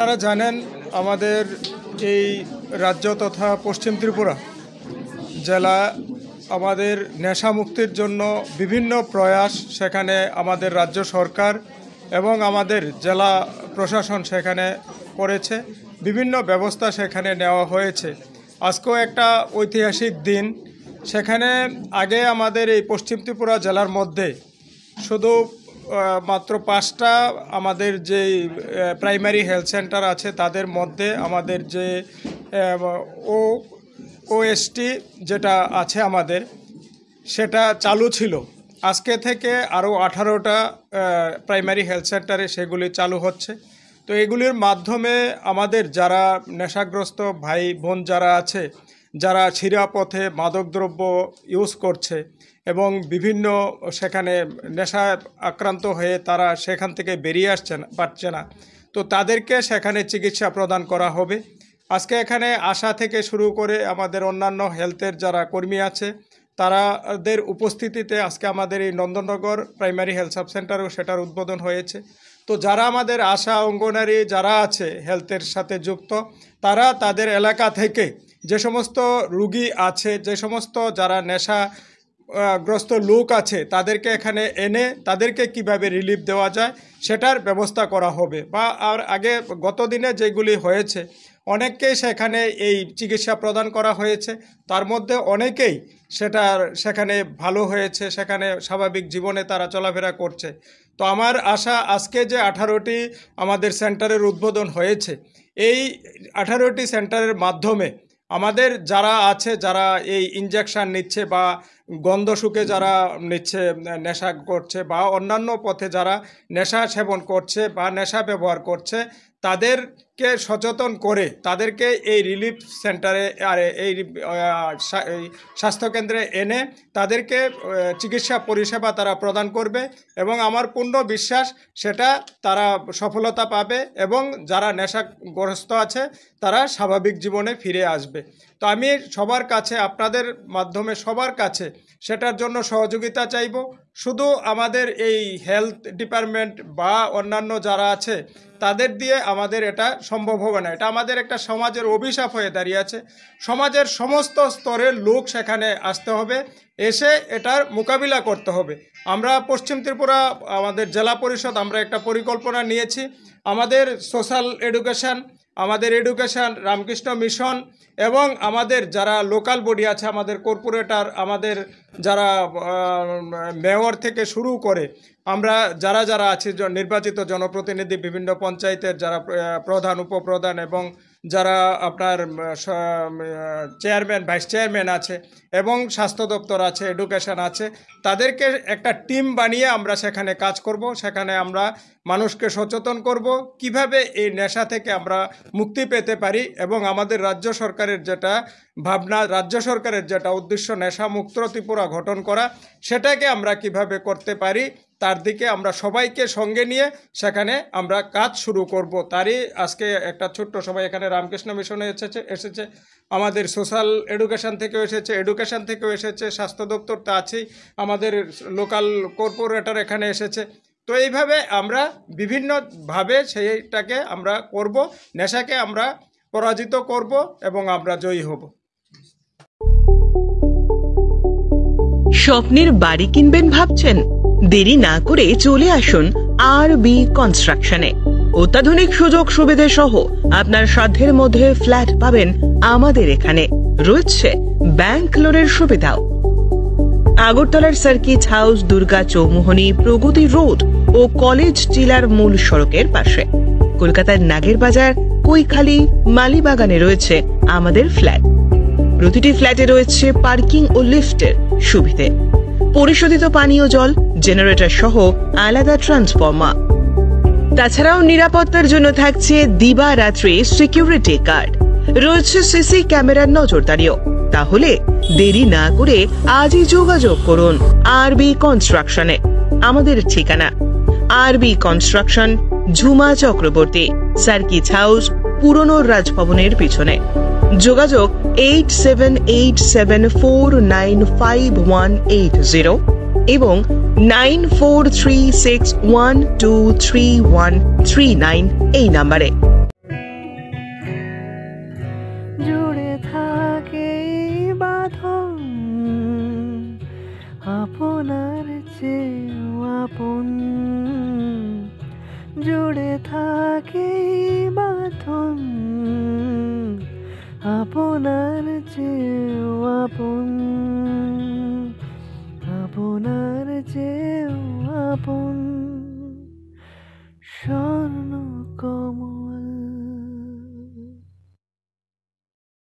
আপনারা জানেন আমাদের এই রাজ্য তথা পশ্চিম ত্রিপুরা জেলা আমাদের নেশা মুক্তির জন্য বিভিন্ন প্রয়াস সেখানে আমাদের রাজ্য সরকার এবং আমাদের জেলা প্রশাসন সেখানে করেছে, বিভিন্ন ব্যবস্থা সেখানে নেওয়া হয়েছে। আজকেও একটা ঐতিহাসিক দিন। সেখানে আগে আমাদের এই পশ্চিম ত্রিপুরা জেলার মধ্যে শুধু মাত্র 5টা আমাদের যে প্রাইমারি হেলথ সেন্টার আছে তাদের মধ্যে আমাদের যে ওএসটি যেটা আছে আমাদের সেটা চালু ছিল। আজকে থেকে আরও 18টা প্রাইমারি হেলথ সেন্টারে সেগুলি চালু হচ্ছে। তো এগুলির মাধ্যমে আমাদের যারা নেশাগ্রস্ত ভাই বোন যারা আছে, যারা ছিঁড়া পথে মাদকদ্রব্য ইউজ করছে এবং বিভিন্ন সেখানে নেশায় আক্রান্ত হয়ে তারা সেখান থেকে বেরিয়ে পারছে না, তো তাদেরকে সেখানে চিকিৎসা প্রদান করা হবে। আজকে এখানে আসা থেকে শুরু করে আমাদের অন্যান্য হেলথের যারা কর্মী আছে তাদের উপস্থিতিতে আজকে আমাদের এই নন্দননগর প্রাইমারি হেলথ সাব সেন্টারেও সেটার উদ্বোধন হয়েছে। তো যারা আমাদের আশা অঙ্গনারী যারা আছে হেলথের সাথে যুক্ত, তারা তাদের এলাকা থেকে যে সমস্ত রুগী আছে, যে সমস্ত যারা নেশাগ্রস্ত লোক আছে তাদেরকে এখানে এনে তাদেরকে কিভাবে রিলিফ দেওয়া যায় সেটার ব্যবস্থা করা হবে। বা আর আগে গত দিনে যেগুলি হয়েছে অনেককেই সেখানে এই চিকিৎসা প্রদান করা হয়েছে, তার মধ্যে অনেকেই সেখানে ভালো হয়েছে, সেখানে স্বাভাবিক জীবনে তারা চলাফেরা করছে। তো আমার আশা আজকে যে 18টি আমাদের সেন্টারের উদ্বোধন হয়েছে, এই 18টি সেন্টারের মাধ্যমে আমাদের যারা আছে, যারা এই ইনজেকশন নিচ্ছে বা গন্ধ শুকে যারা নিচ্ছে, নেশা করছে বা অন্যান্য পথে যারা নেশা সেবন করছে বা নেশা ব্যবহার করছে, তাদেরকে সচেতন করে তাদেরকে এই রিলিফ সেন্টারে আর এই স্বাস্থ্যকেন্দ্রে এনে তাদেরকে চিকিৎসা পরিষেবা তারা প্রদান করবে এবং আমার পূর্ণ বিশ্বাস সেটা তারা সফলতা পাবে এবং যারা নেশাগ্রস্ত আছে তারা স্বাভাবিক জীবনে ফিরে আসবে। তো আমি সবার কাছে, আপনাদের মাধ্যমে সবার কাছে সেটার জন্য সহযোগিতা চাইব। শুধু আমাদের এই হেলথ ডিপার্টমেন্ট বা অন্যান্য যারা আছে তাদের দিয়ে আমাদের এটা সম্ভব হবে না। এটা আমাদের একটা সমাজের অভিশাপ হয়ে দাঁড়িয়েছে। সমাজের সমস্ত স্তরের লোক সেখানে আসতে হবে, এসে এটার মোকাবিলা করতে হবে। আমরা পশ্চিম ত্রিপুরা আমাদের জেলা পরিষদ আমরা একটা পরিকল্পনা নিয়েছি। আমাদের সোশ্যাল এডুকেশন, আমাদের এডুকেশন, রামকৃষ্ণ মিশন এবং আমাদের যারা লোকাল বডি আছে, আমাদের কর্পোরেটর, আমাদের যারা মেয়র থেকে শুরু করে আমরা যারা আছি নির্বাচিত জনপ্রতিনিধি, বিভিন্ন পঞ্চায়েতের যারা প্রধান, উপপ্রধান এবং যারা আপনার চেয়ারম্যান, ভাইস চেয়ারম্যান আছে এবং স্বাস্থ্য দপ্তর আছে, এডুকেশন আছে, তাদেরকে একটা টিম বানিয়ে আমরা সেখানে কাজ করব। সেখানে আমরা মানুষকে সচেতন করব কিভাবে এই নেশা থেকে আমরা মুক্তি পেতে পারি এবং আমাদের রাজ্য সরকারের যেটা ভাবনা, রাজ্য সরকারের যেটা উদ্দেশ্য নেশা মুক্ত ত্রিপুরা গঠন করা, সেটাকে আমরা কিভাবে করতে পারি তার দিকে আমরা সবাইকে সঙ্গে নিয়ে সেখানে আমরা কাজ শুরু করব। তারই আজকে একটা ছোট্ট সবাই এখানে রামকৃষ্ণ মিশনে এসেছে, আমাদের সোশ্যাল এডুকেশন থেকেও এসেছে, স্বাস্থ্য দপ্তর তো আছেই, আমাদের লোকাল কর্পোরেটর এখানে এসেছে। তো এইভাবে আমরা বিভিন্নভাবে সেইটাকে আমরা করব, নেশাকে আমরা পরাজিত করব এবং আমরা জয়ী হব। স্বপ্নের বাড়ি কিনবেন ভাবছেন? দেরি না করে চলে আসুন আরবি কনস্ট্রাকশনে। অত্যাধুনিক সুযোগ সুবিধা সহ আপনার সাধ্যের মধ্যে ফ্ল্যাট পাবেন আমাদের এখানে। রয়েছে ব্যাংক লোনের সুবিধাও। আগরতলার সার্কিট হাউস, দুর্গা চৌমুহনী, প্রগতি রোড ও কলেজ টিলার মূল সড়কের পাশে। কলকাতার নাগের বাজার, কৈখালি, মালিবাগানে রয়েছে আমাদের ফ্ল্যাট। প্রতিটি ফ্ল্যাটে রয়েছে পার্কিং ও লিফটের সুবিধে, পরিশোধিত পানীয় জল, জেনারেটর সহ আলাদা ট্রান্সফরমার। তাছাড়াও নিরাপত্তার জন্য থাকছে দিবারাত্রি সিকিউরিটি গার্ড, রয়েছে সিসি ক্যামেরার নজরদারিও। তাহলে দেরি না করে আজই যোগাযোগ করুন আরবি কনস্ট্রাকশনে। আমাদের ঠিকানা আরবি construction, Jhuma Chakraborty, circuit house, পুরনো রাজভবনের পিছনে। যোগাযোগ 8787495180 এবং 9436123139 এই নাম্বারে। আপনার চেয়েও আপন, জুড়ে থাকে বাঁধন, আপনার চেয়েও আপন, আপনার চেয়েও আপন।